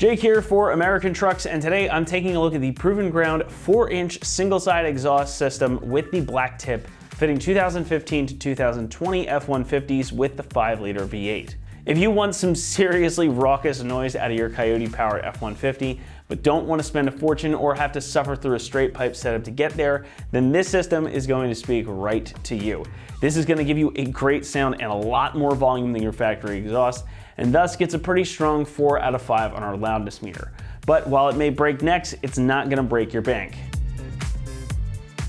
Jake here for American Trucks, and today I'm taking a look at the Proven Ground 4-inch single-side exhaust system with the black tip, fitting 2015 to 2020 F-150s with the 5-liter V8. If you want some seriously raucous noise out of your Coyote-powered F-150, but don't want to spend a fortune or have to suffer through a straight pipe setup to get there, then this system is going to speak right to you. This is going to give you a great sound and a lot more volume than your factory exhaust, and thus gets a pretty strong 4 out of 5 on our loudness meter. But while it may break necks, it's not going to break your bank.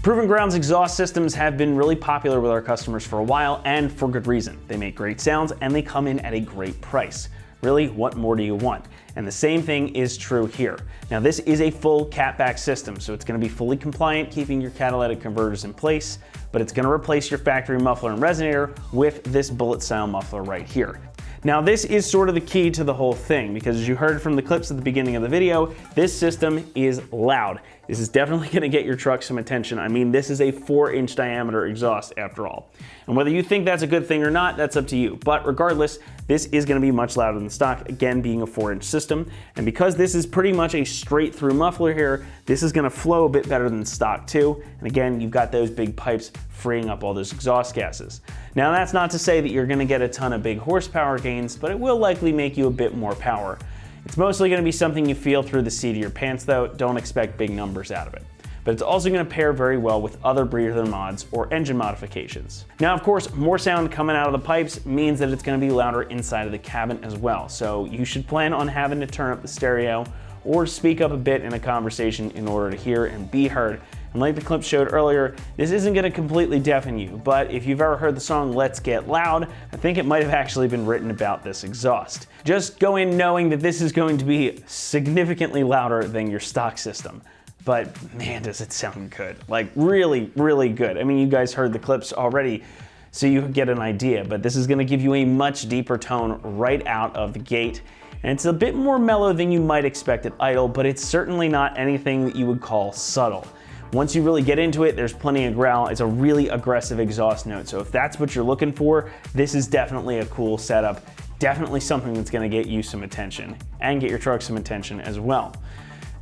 Proven Ground's exhaust systems have been really popular with our customers for a while, and for good reason. They make great sounds and they come in at a great price. Really, what more do you want? And the same thing is true here. Now, this is a full catback system, so it's going to be fully compliant, keeping your catalytic converters in place, but it's going to replace your factory muffler and resonator with this bullet style muffler right here. Now, this is sort of the key to the whole thing, because as you heard from the clips at the beginning of the video, this system is loud. This is definitely going to get your truck some attention. I mean, this is a 4-inch diameter exhaust after all. And whether you think that's a good thing or not, that's up to you. But regardless, this is going to be much louder than stock, again being a 4-inch system. And because this is pretty much a straight through muffler here, this is going to flow a bit better than stock too. And again, you've got those big pipes freeing up all those exhaust gases. Now, that's not to say that you're going to get a ton of big horsepower gains, but it will likely make you a bit more power. It's mostly going to be something you feel through the seat of your pants though. Don't expect big numbers out of it. But it's also going to pair very well with other breather mods or engine modifications. Now, of course, more sound coming out of the pipes means that it's going to be louder inside of the cabin as well. So you should plan on having to turn up the stereo or speak up a bit in a conversation in order to hear and be heard. And like the clip showed earlier, this isn't going to completely deafen you, but if you've ever heard the song Let's Get Loud, I think it might have actually been written about this exhaust. Just go in knowing that this is going to be significantly louder than your stock system. But man, does it sound good. Like really, really good. I mean, you guys heard the clips already, so you get an idea, but this is going to give you a much deeper tone right out of the gate. And it's a bit more mellow than you might expect at idle, but it's certainly not anything that you would call subtle. Once you really get into it, there's plenty of growl. It's a really aggressive exhaust note. So if that's what you're looking for, this is definitely a cool setup. Definitely something that's gonna get you some attention and get your truck some attention as well.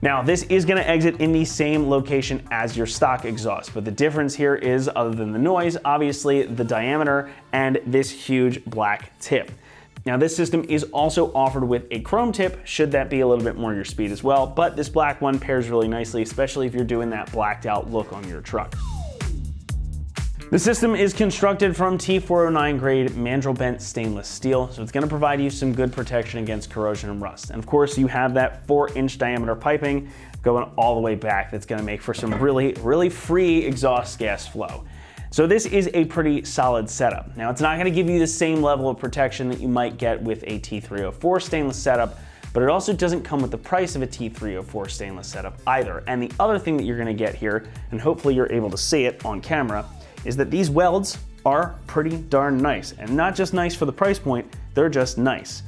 Now, this is gonna exit in the same location as your stock exhaust, but the difference here is, other than the noise, obviously the diameter and this huge black tip. Now, this system is also offered with a chrome tip, should that be a little bit more your speed as well, but this black one pairs really nicely, especially if you're doing that blacked out look on your truck. The system is constructed from T409 grade mandrel bent stainless steel, so it's going to provide you some good protection against corrosion and rust. And of course, you have that 4-inch diameter piping going all the way back that's going to make for some really, really free exhaust gas flow. So this is a pretty solid setup. Now, it's not going to give you the same level of protection that you might get with a T304 stainless setup, but it also doesn't come with the price of a T304 stainless setup either. And the other thing that you're going to get here, and hopefully you're able to see it on camera, is that these welds are pretty darn nice. And not just nice for the price point, they're just nice.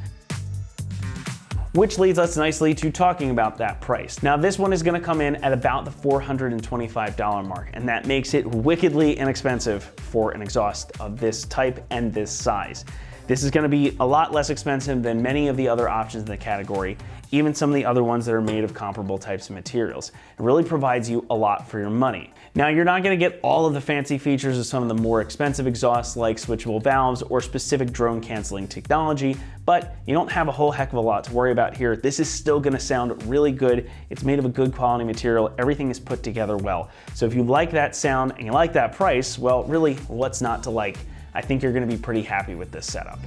Which leads us nicely to talking about that price. Now, this one is gonna come in at about the $425 mark, and that makes it wickedly inexpensive for an exhaust of this type and this size. This is gonna be a lot less expensive than many of the other options in the category, even some of the other ones that are made of comparable types of materials. It really provides you a lot for your money. Now, you're not gonna get all of the fancy features of some of the more expensive exhausts like switchable valves or specific drone canceling technology, but you don't have a whole heck of a lot to worry about here. This is still gonna sound really good. It's made of a good quality material. Everything is put together well. So if you like that sound and you like that price, well, really, what's not to like? I think you're gonna be pretty happy with this setup.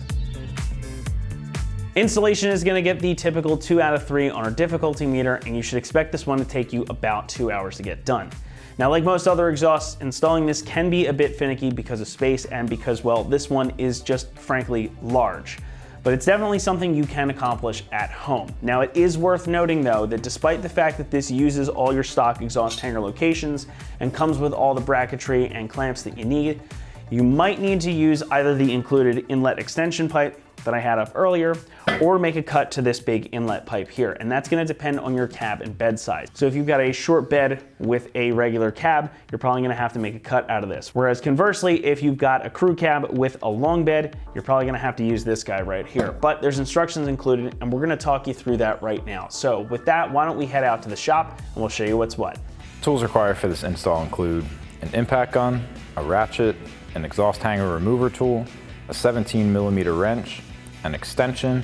Installation is gonna get the typical 2 out of 3 on our difficulty meter, and you should expect this one to take you about 2 hours to get done. Now, like most other exhausts, installing this can be a bit finicky because of space and because, well, this one is just frankly large. But it's definitely something you can accomplish at home. Now, it is worth noting though that despite the fact that this uses all your stock exhaust hanger locations and comes with all the bracketry and clamps that you need, you might need to use either the included inlet extension pipe that I had up earlier, or make a cut to this big inlet pipe here. And that's gonna depend on your cab and bed size. So if you've got a short bed with a regular cab, you're probably gonna have to make a cut out of this. Whereas conversely, if you've got a crew cab with a long bed, you're probably gonna have to use this guy right here. But there's instructions included, and we're gonna talk you through that right now. So with that, why don't we head out to the shop and we'll show you what's what. Tools required for this install include an impact gun, a ratchet, an exhaust hanger remover tool, a 17mm wrench, an extension,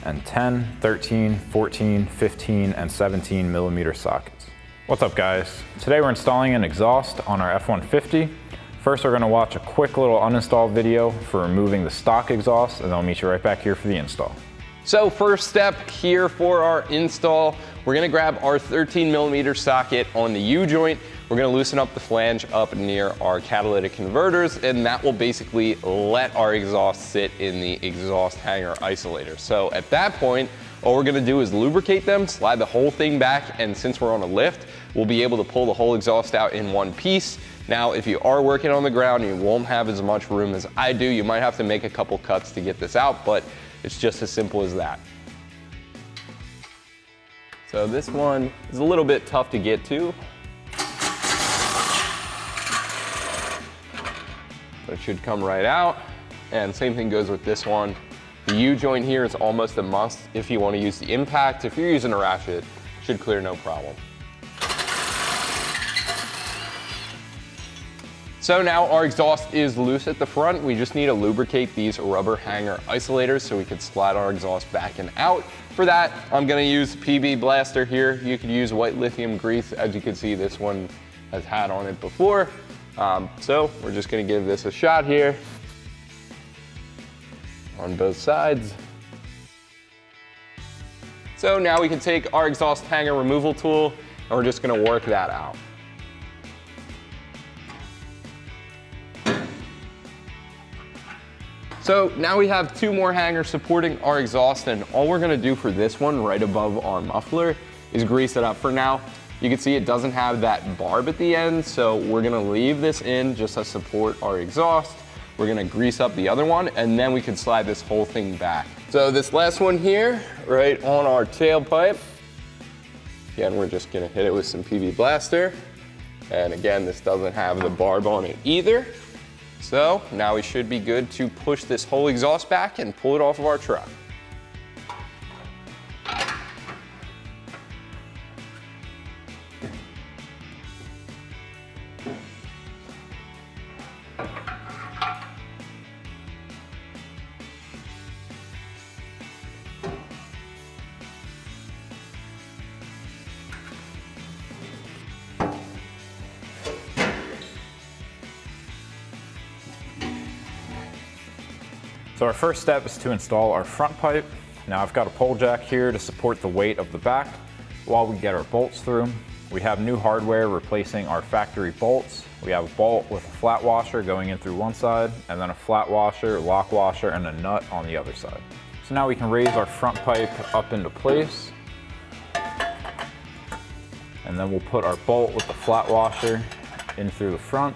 and 10, 13, 14, 15, and 17mm sockets. What's up guys? Today we're installing an exhaust on our F-150. First we're going to watch a quick little uninstall video for removing the stock exhaust, and then I'll meet you right back here for the install. So first step here for our install, we're gonna grab our 13mm socket on the U-joint. We're gonna loosen up the flange up near our catalytic converters, and that will basically let our exhaust sit in the exhaust hanger isolator. So at that point, all we're gonna do is lubricate them, slide the whole thing back, and since we're on a lift, we'll be able to pull the whole exhaust out in one piece. Now, if you are working on the ground, you won't have as much room as I do. You might have to make a couple cuts to get this out, but it's just as simple as that. So this one is a little bit tough to get to. But it should come right out. And same thing goes with this one. The U-joint here is almost a must if you want to use the impact. If you're using a ratchet, it should clear no problem. So now our exhaust is loose at the front. We just need to lubricate these rubber hanger isolators so we can slide our exhaust back and out. For that, I'm gonna use PB Blaster here. You could use white lithium grease. As you can see, this one has had on it before. So we're just gonna give this a shot here on both sides. So now we can take our exhaust hanger removal tool and we're just gonna work that out. So now we have two more hangers supporting our exhaust, and all we're gonna do for this one right above our muffler is grease it up. For now, you can see it doesn't have that barb at the end, so we're gonna leave this in just to support our exhaust. We're gonna grease up the other one, and then we can slide this whole thing back. So this last one here, right on our tailpipe, again, we're just gonna hit it with some PB Blaster. And again, this doesn't have the barb on it either. So now we should be good to push this whole exhaust back and pull it off of our truck. So our first step is to install our front pipe. Now I've got a pole jack here to support the weight of the back while we get our bolts through. We have new hardware replacing our factory bolts. We have a bolt with a flat washer going in through one side, and then a flat washer, lock washer, and a nut on the other side. So now we can raise our front pipe up into place. And then we'll put our bolt with the flat washer in through the front.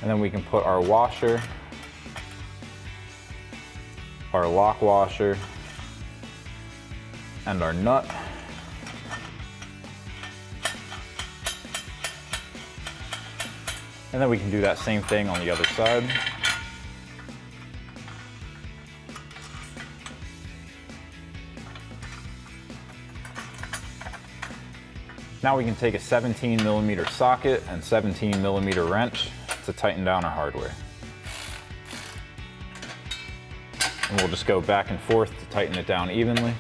And then we can put our washer, our lock washer, and our nut. And then we can do that same thing on the other side. Now we can take a 17mm socket and 17mm wrench to tighten down our hardware. And we'll just go back and forth to tighten it down evenly.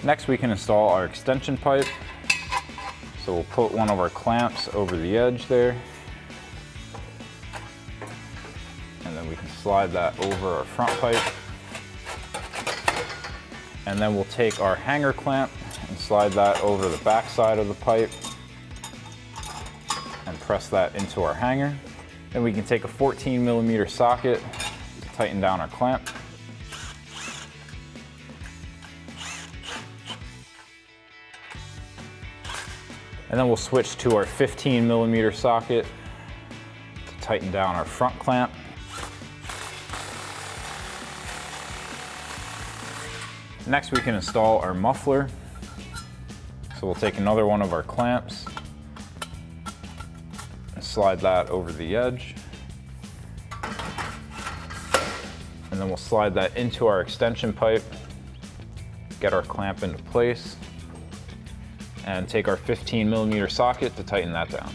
Next we can install our extension pipe. So we'll put one of our clamps over the edge there. And then we can slide that over our front pipe. And then we'll take our hanger clamp and slide that over the back side of the pipe and press that into our hanger. Then we can take a 14mm socket to tighten down our clamp. And then we'll switch to our 15mm socket to tighten down our front clamp. Next, we can install our muffler. So we'll take another one of our clamps and slide that over the edge. And then we'll slide that into our extension pipe, get our clamp into place, and take our 15mm socket to tighten that down.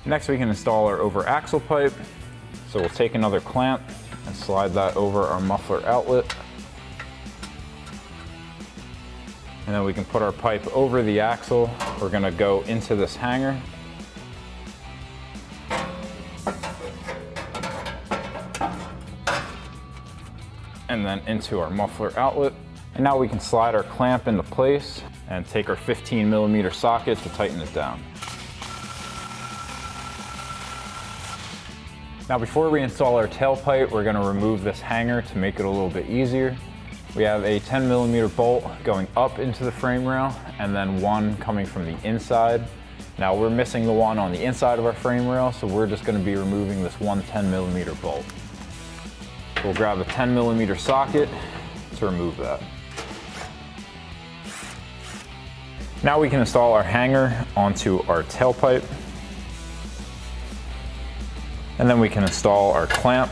Next, we can install our over axle pipe. So we'll take another clamp and slide that over our muffler outlet. And then we can put our pipe over the axle. We're gonna go into this hanger. And then into our muffler outlet. And now we can slide our clamp into place and take our 15mm socket to tighten it down. Now before we install our tailpipe, we're gonna remove this hanger to make it a little bit easier. We have a 10mm bolt going up into the frame rail and then one coming from the inside. Now we're missing the one on the inside of our frame rail, so we're just gonna be removing this one 10mm bolt. We'll grab a 10mm socket to remove that. Now we can install our hanger onto our tailpipe. And then we can install our clamp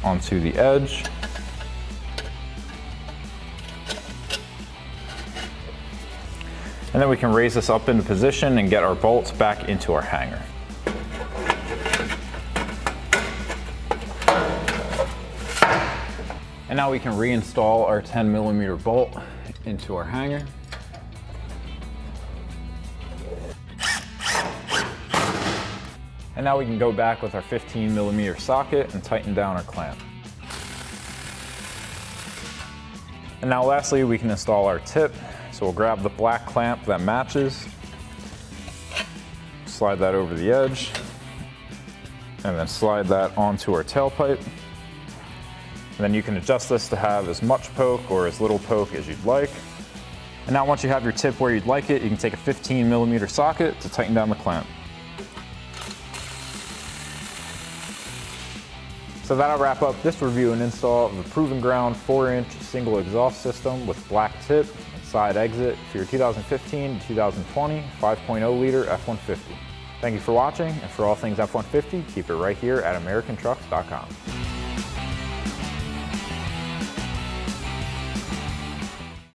onto the edge. And then we can raise this up into position and get our bolts back into our hanger. And now we can reinstall our 10mm bolt into our hanger. And now we can go back with our 15mm socket and tighten down our clamp. And now lastly, we can install our tip. So we'll grab the black clamp that matches, slide that over the edge, and then slide that onto our tailpipe. And then you can adjust this to have as much poke or as little poke as you'd like. And now once you have your tip where you'd like it, you can take a 15mm socket to tighten down the clamp. So that'll wrap up this review and install of the Proven Ground 4-inch single exhaust system with black tip and side exit for your 2015 to 2020 5.0 liter F-150. Thank you for watching, and for all things F-150, keep it right here at AmericanTrucks.com.